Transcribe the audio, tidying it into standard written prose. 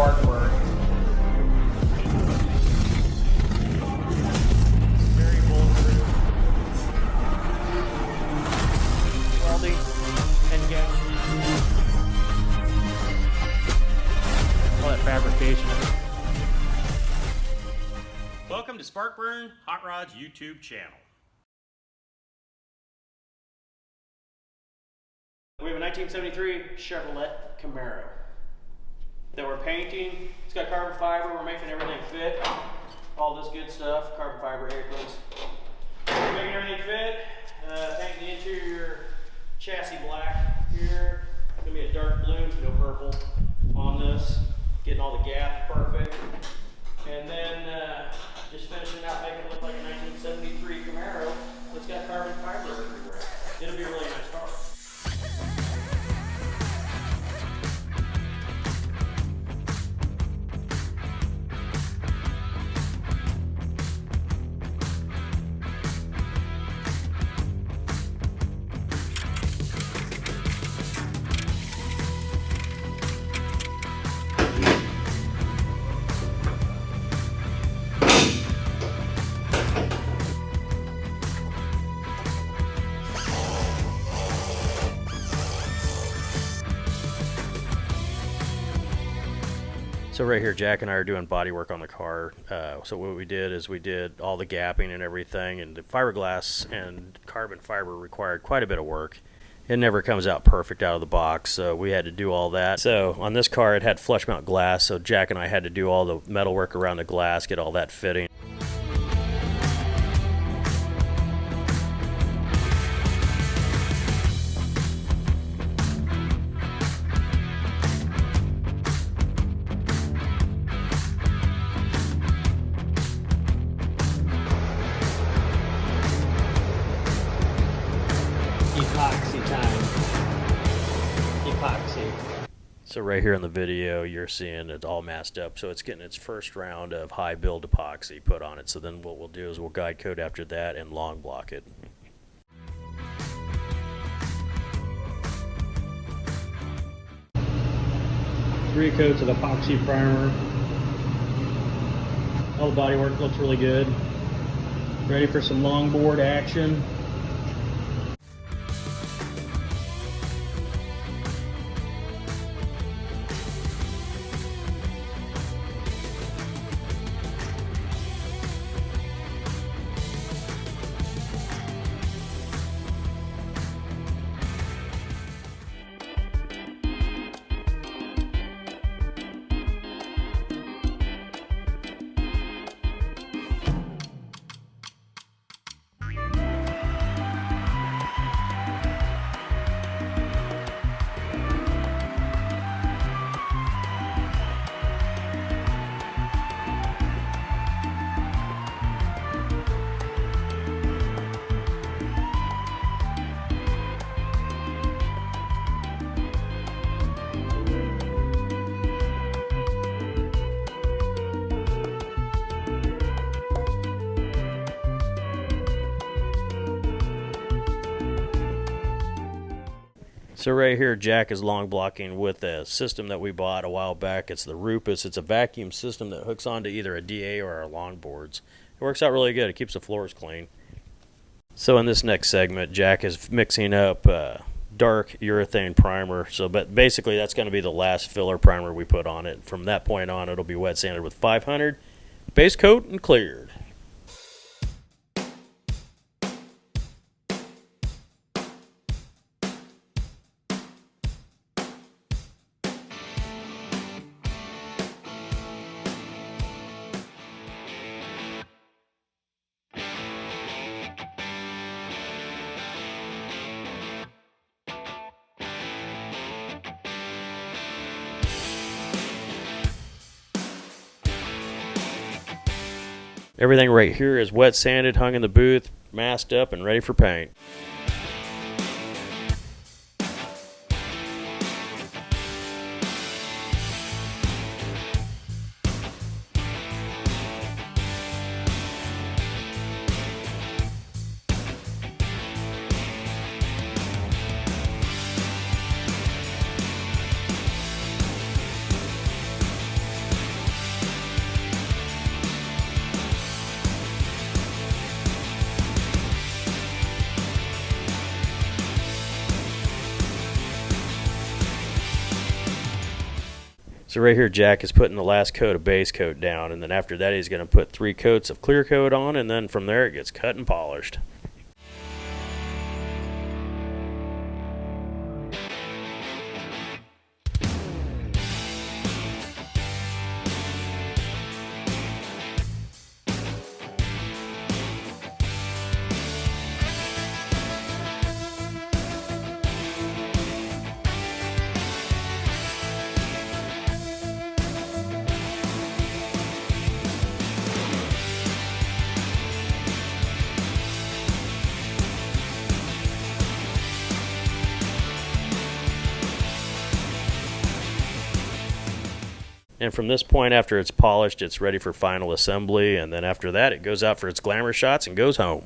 Sparkburn. Very bulletproof. Welding and all that fabrication. Welcome to Sparkburn Hotrods YouTube channel. We have a 1973 Chevrolet Camaro that we're painting. It's got carbon fiber. We're making everything fit. All this good stuff. Carbon fiber aprons. We're making everything fit. Painting the interior chassis black here. It's going to be a dark blue, no purple on this. Getting all the gaps perfect. And then just finishing out making it look like a 1973 Camaro that's got carbon fiber everywhere. It'll be a really nice car. So right here, Jack and I are doing body work on the car. So what we did is we did all the gapping and everything, and the fiberglass and carbon fiber required quite a bit of work. It never comes out perfect out of the box, so we had to do all that. So on this car, it had flush mount glass, so Jack and I had to do all the metal work around the glass, get all that fitting. Epoxy time. Epoxy. So right here in the video, you're seeing it's all masked up. So it's getting its first round of high build epoxy put on it. So then what we'll do is we'll guide coat after that and long block it. Three coats of epoxy primer. All the body work looks really good. Ready for some longboard action. So right here, Jack is long blocking with a system that we bought a while back. It's the Rupus. It's a vacuum system that hooks onto either a DA or our longboards. It works out really good. It keeps the floors clean. So in this next segment, Jack is mixing up dark urethane primer. But basically that's going to be the last filler primer we put on it. From that point on, it'll be wet sanded with 500, base coat, and cleared. Everything right here is wet sanded, hung in the booth, masked up, and ready for paint. So right here, Jack is putting the last coat of base coat down, and then after that he's going to put 3 coats of clear coat on, and then from there it gets cut and polished. And from this point, after it's polished, it's ready for final assembly, and then after that it goes out for its glamour shots and goes home.